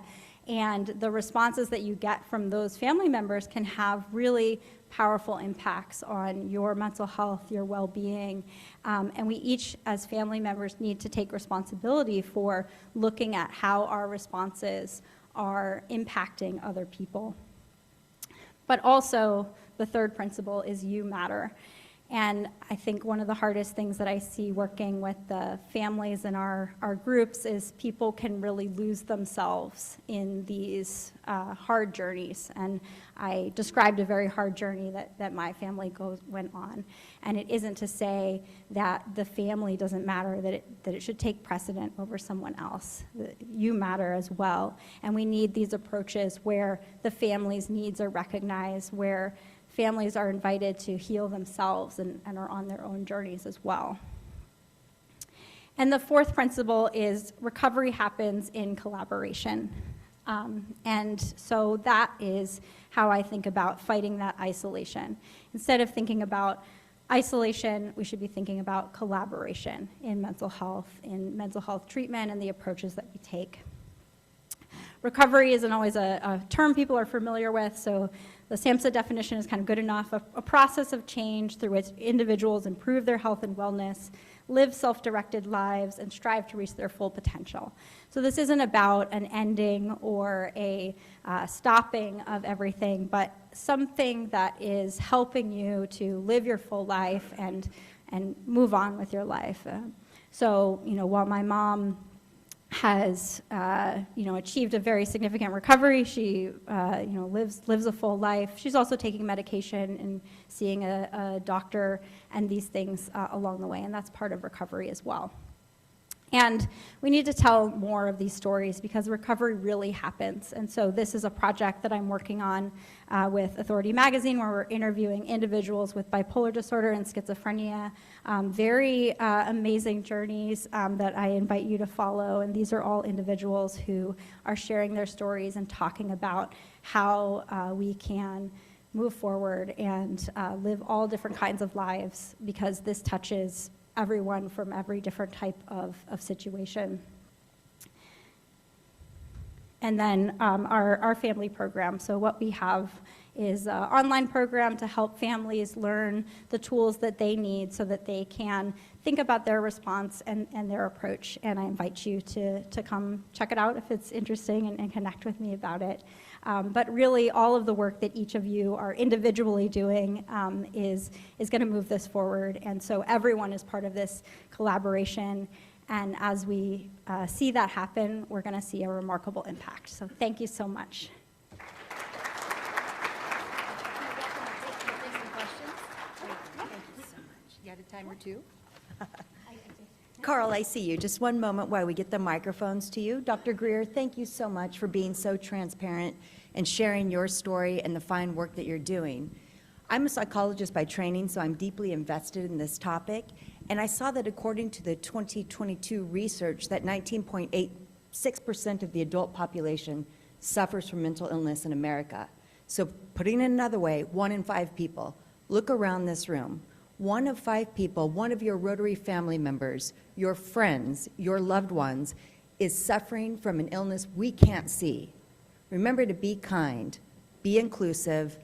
S18: and the responses that you get from those family members can have really powerful impacts on your mental health, your well-being, and we each, as family members, need to take responsibility for looking at how our responses are impacting other people. But also, the third principle is you matter. And I think one of the hardest things that I see working with the families in our groups is people can really lose themselves in these hard journeys. And I described a very hard journey that my family went on. And it isn't to say that the family doesn't matter, that it should take precedent over someone else. You matter as well. And we need these approaches where the family's needs are recognized, where families are invited to heal themselves and are on their own journeys as well. And the fourth principle is recovery happens in collaboration. And so that is how I think about fighting that isolation. Instead of thinking about isolation, we should be thinking about collaboration in mental health treatment, and the approaches that we take. Recovery isn't always a term people are familiar with, so the SAMHSA definition is kind of good enough, a process of change through which individuals improve their health and wellness, live self-directed lives, and strive to reach their full potential. So this isn't about an ending or a stopping of everything, but something that is helping you to live your full life and move on with your life. So, while my mom has, achieved a very significant recovery. She, lives a full life. She's also taking medication and seeing a doctor and these things along the way, and that's part of recovery as well. And we need to tell more of these stories because recovery really happens. And so this is a project that I'm working on with Authority Magazine, where we're interviewing individuals with bipolar disorder and schizophrenia. Very amazing journeys that I invite you to follow. And these are all individuals who are sharing their stories and talking about how we can move forward and live all different kinds of lives, because this touches everyone from every different type of situation. And then our family program. So what we have is an online program to help families learn the tools that they need so that they can think about their response and their approach. And I invite you to come check it out if it's interesting and connect with me about it. But really, all of the work that each of you are individually doing is going to move this forward. And so everyone is part of this collaboration. And as we see that happen, we're going to see a remarkable impact. So thank you so much.
S1: You had a time or two? Carl, I see you. Just one moment while we get the microphones to you. Dr. Greer, thank you so much for being so transparent and sharing your story and the fine work that you're doing. I'm a psychologist by training, so I'm deeply invested in this topic. And I saw that according to the 2022 research, that 19.86% of the adult population suffers from mental illness in America. So putting it another way, 1 in 5 people. Look around this room. 1 of 5 people, one of your Rotary family members, your friends, your loved ones, is suffering from an illness we can't see. Remember to be kind, be inclusive,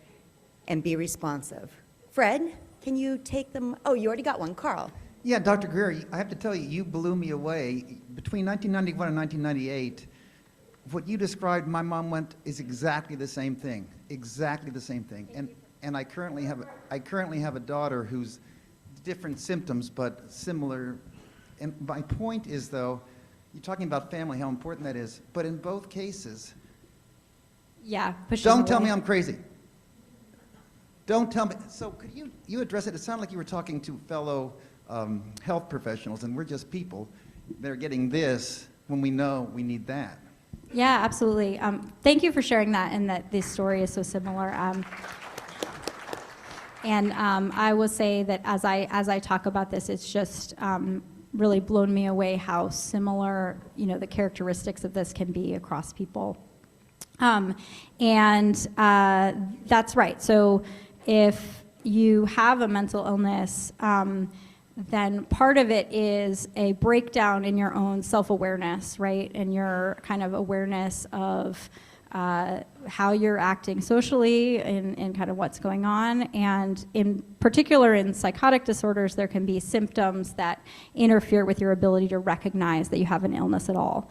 S1: and be responsive. Fred, can you take them? Oh, you already got one. Carl.
S19: Yeah, Dr. Greer, I have to tell you, you blew me away. Between 1991 and 1998, what you described, my mom went, is exactly the same thing. Exactly the same thing. And I currently have a daughter who's different symptoms but similar. And my point is, though, you're talking about family, how important that is. But in both cases,
S18: yeah,
S19: don't tell me I'm crazy. Don't tell me. So could you address it? It sounded like you were talking to fellow health professionals, and we're just people. They're getting this when we know we need that.
S18: Yeah, absolutely. Thank you for sharing that, and that this story is so similar. And I will say that as I talk about this, it's just really blown me away how similar, the characteristics of this can be across people. And that's right. So if you have a mental illness, then part of it is a breakdown in your own self-awareness, right? And your kind of awareness of how you're acting socially and kind of what's going on. And in particular in psychotic disorders, there can be symptoms that interfere with your ability to recognize that you have an illness at all.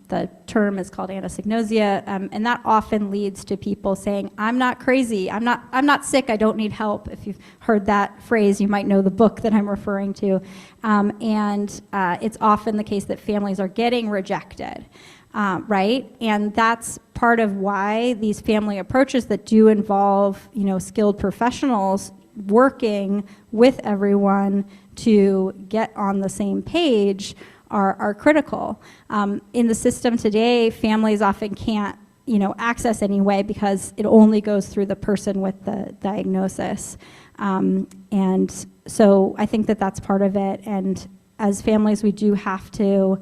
S18: The term is called anosognosia, and that often leads to people saying, I'm not crazy, I'm not sick, I don't need help. If you've heard that phrase, you might know the book that I'm referring to. And it's often the case that families are getting rejected. Right? And that's part of why these family approaches that do involve, skilled professionals working with everyone to get on the same page are critical. In the system today, families often can't, access anyway because it only goes through the person with the diagnosis. And so I think that that's part of it. And as families, we do have to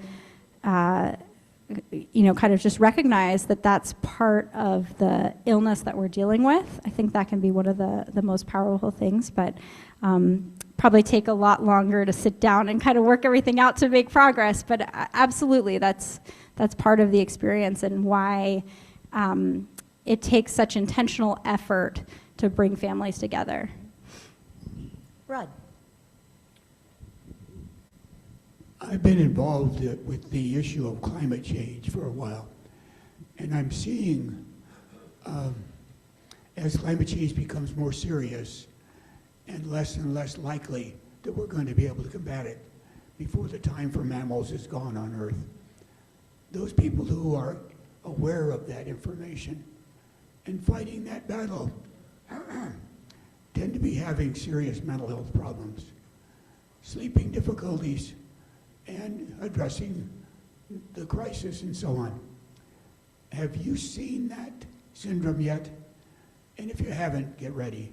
S18: kind of just recognize that that's part of the illness that we're dealing with. I think that can be one of the most powerful things, but probably take a lot longer to sit down and kind of work everything out to make progress. But absolutely, that's part of the experience and why it takes such intentional effort to bring families together.
S1: Rod.
S11: I've been involved with the issue of climate change for a while, and I'm seeing as climate change becomes more serious and less likely that we're going to be able to combat it before the time for mammals is gone on Earth. those people who are aware of that information and fighting that battle tend to be having serious mental health problems, sleeping difficulties, and addressing the crisis and so on. Have you seen that syndrome yet? And if you haven't, get ready.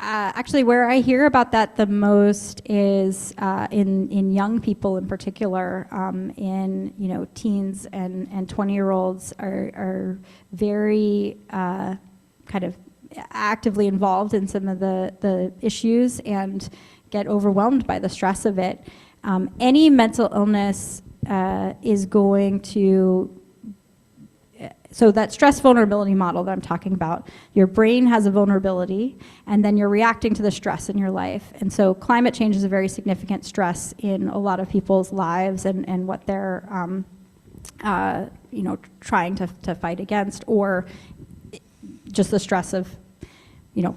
S18: Actually, where I hear about that the most is in young people in particular. In teens and 20-year-olds are very kind of actively involved in some of the issues and get overwhelmed by the stress of it. Any mental illness is going to, so that stress vulnerability model that I'm talking about, your brain has a vulnerability and then you're reacting to the stress in your life. And so climate change is a very significant stress in a lot of people's lives and what they're trying to fight against, or just the stress of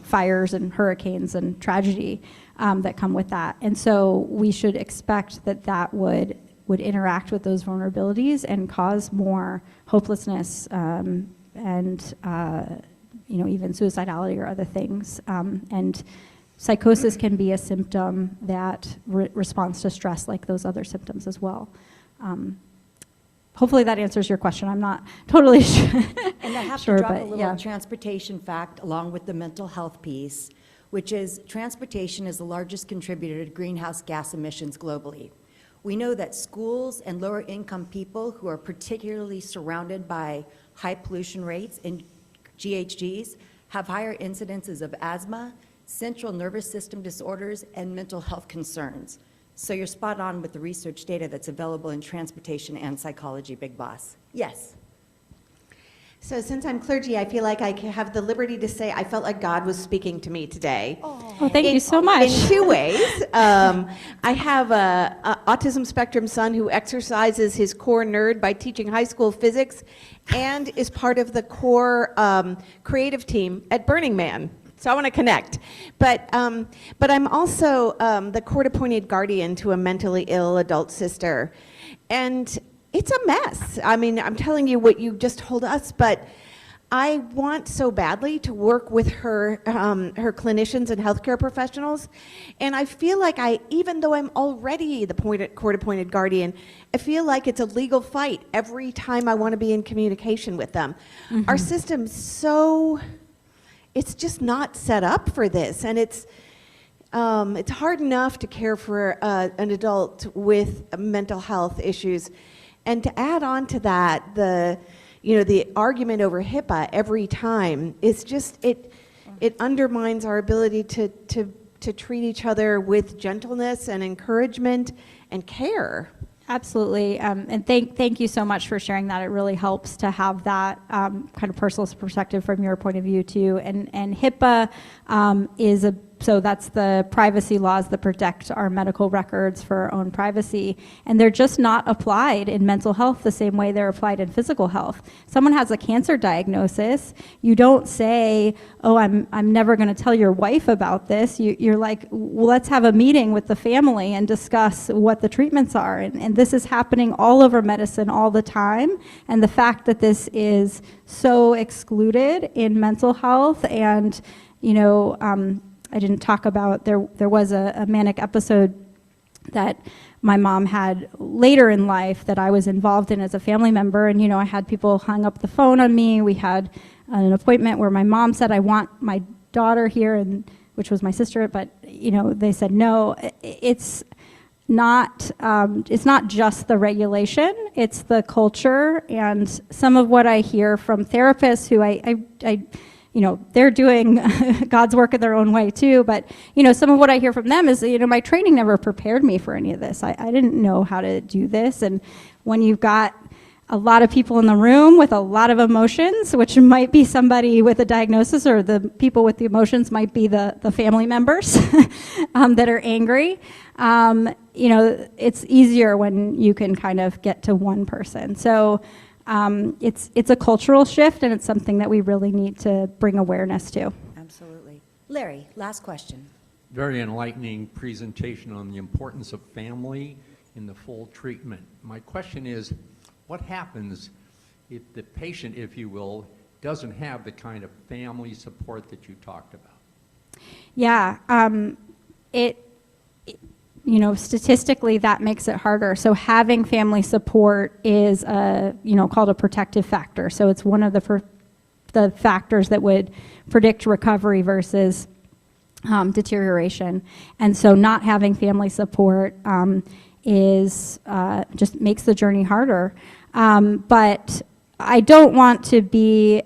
S18: fires and hurricanes and tragedy that come with that. And so we should expect that would interact with those vulnerabilities and cause more hopelessness and even suicidality or other things. And psychosis can be a symptom that responds to stress like those other symptoms as well. Hopefully that answers your question. I'm not totally sure.
S1: And I have
S18: sure,
S1: to drop
S18: but
S1: a little
S18: yeah.
S1: transportation fact along with the mental health piece, which is transportation is the largest contributor to greenhouse gas emissions globally. We know that schools and lower income people who are particularly surrounded by high pollution rates in GHGs have higher incidences of asthma, central nervous system disorders, and mental health concerns. So you're spot on with the research data that's available in transportation and psychology, Big Boss. Yes.
S7: So since I'm clergy, I feel like I can have the liberty to say I felt like God was speaking to me today.
S18: Oh, thank you so much.
S7: In two ways. I have a autism spectrum son who exercises his core nerd by teaching high school physics and is part of the core creative team at Burning Man. So I want to connect. But I'm also the court-appointed guardian to a mentally ill adult sister. And it's a mess. I mean, I'm telling you what you just told us, but I want so badly to work with her clinicians and healthcare professionals. And I feel like even though I'm already the court-appointed guardian, I feel like it's a legal fight every time I want to be in communication with them. Mm-hmm. Our system's it's just not set up for this. And it's hard enough to care for an adult with mental health issues. And to add on to that, the argument over HIPAA every time is just, it undermines our ability to treat each other with gentleness and encouragement and care.
S18: Absolutely, and thank you so much for sharing that. It really helps to have that kind of personal perspective from your point of view too. And HIPAA so that's the privacy laws that protect our medical records for our own privacy, and they're just not applied in mental health the same way they're applied in physical health. Someone has a cancer diagnosis, you don't say, oh, I'm never going to tell your wife about this. You're like, well, let's have a meeting with the family and discuss what the treatments are. And this is happening all over medicine all the time, and the fact that this is so excluded in mental health, and I didn't talk about, there was a manic episode that my mom had later in life that I was involved in as a family member, and I had people hang up the phone on me. We had an appointment where my mom said, I want my daughter here, which was my sister, but they said no. It's not just the regulation, it's the culture. And some of what I hear from therapists who I they're doing God's work in their own way too, but some of what I hear from them is my training never prepared me for any of this. I didn't know how to do this. And when you've got a lot of people in the room with a lot of emotions, which might be somebody with a diagnosis, or the people with the emotions might be the family members that are angry, it's easier when you can kind of get to one person. So it's a cultural shift, and it's something that we really need to bring awareness to.
S1: Absolutely. Larry, last question.
S20: Very enlightening presentation on the importance of family in the full treatment. My question is, what happens if the patient, if you will, doesn't have the kind of family support that you talked about?
S18: Yeah, statistically that makes it harder. So having family support is called a protective factor. So it's one of the factors that would predict recovery versus deterioration. And so not having family support is just makes the journey harder. But I don't want to be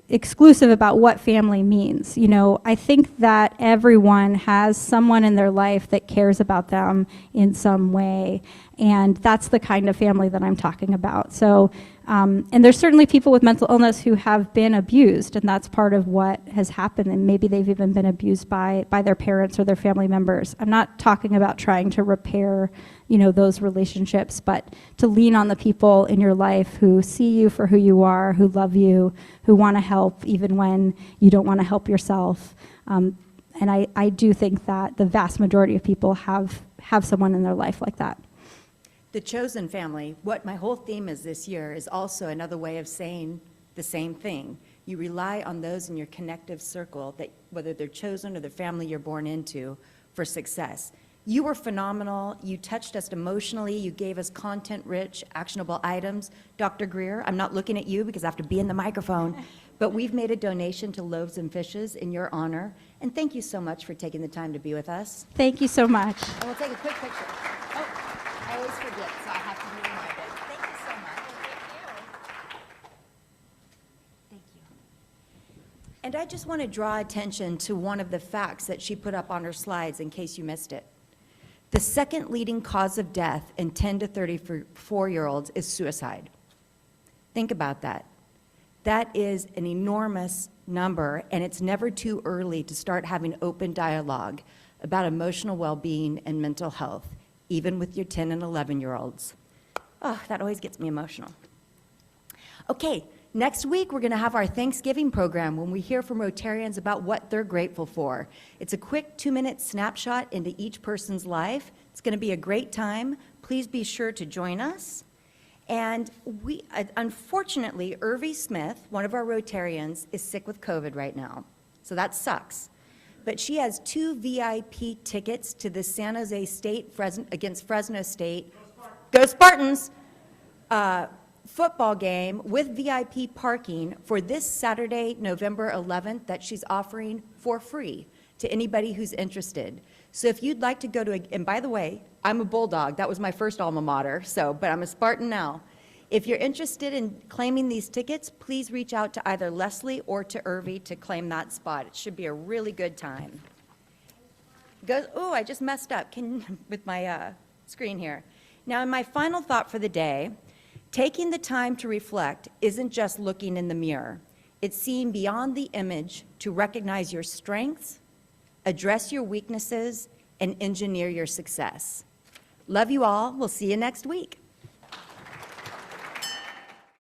S18: exclusive about what family means. I think that everyone has someone in their life that cares about them in some way, and that's the kind of family that I'm talking about. So, and there's certainly people with mental illness who have been abused, and that's part of what has happened, and maybe they've even been abused by their parents or their family members. I'm not talking about trying to repair those relationships, but to lean on the people in your life who see you for who you are, who love you, who want to help even when you don't want to help yourself. And I do think that the vast majority of people have someone in their life like that.
S1: The chosen family, what my whole theme is this year, is also another way of saying the same thing. You rely on those in your connective circle, that whether they're chosen or the family you're born into, for success. You were phenomenal. You touched us emotionally. You gave us content-rich, actionable items. Dr. Greer, I'm not looking at you because I have to be in the microphone, but we've made a donation to Loaves and Fishes in your honor. And thank you so much for taking the time to be with us.
S18: Thank you so much.
S1: And we'll take a quick picture. Oh, I always forget, so I have to be reminded. Thank you so much. Thank you. And I just want to draw attention to one of the facts that she put up on her slides in case you missed it. The second leading cause of death in 10 to 34-year-olds is suicide. Think about that. That is an enormous number, and it's never too early to start having open dialogue about emotional well-being and mental health, even with your 10 and 11-year-olds. Oh, that always gets me emotional. Okay, next week we're going to have our Thanksgiving program when we hear from Rotarians about what they're grateful for. It's a quick 2-minute snapshot into each person's life. It's going to be a great time. Please be sure to join us. And unfortunately, Irvie Smith, one of our Rotarians, is sick with COVID right now. So that sucks. But she has 2 VIP tickets to the San Jose State against Fresno State. Go Spartans! Football game with VIP parking for this Saturday, November 11th, that she's offering for free to anybody who's interested. So if you'd like to go to and by the way, I'm a Bulldog. That was my first alma mater, but I'm a Spartan now. If you're interested in claiming these tickets, please reach out to either Leslie or to Irvie to claim that spot. It should be a really good time. Oh, I just messed up with my screen here. Now, in my final thought for the day, taking the time to reflect isn't just looking in the mirror. It's seeing beyond the image to recognize your strengths, address your weaknesses, and engineer your success. Love you all. We'll see you next week.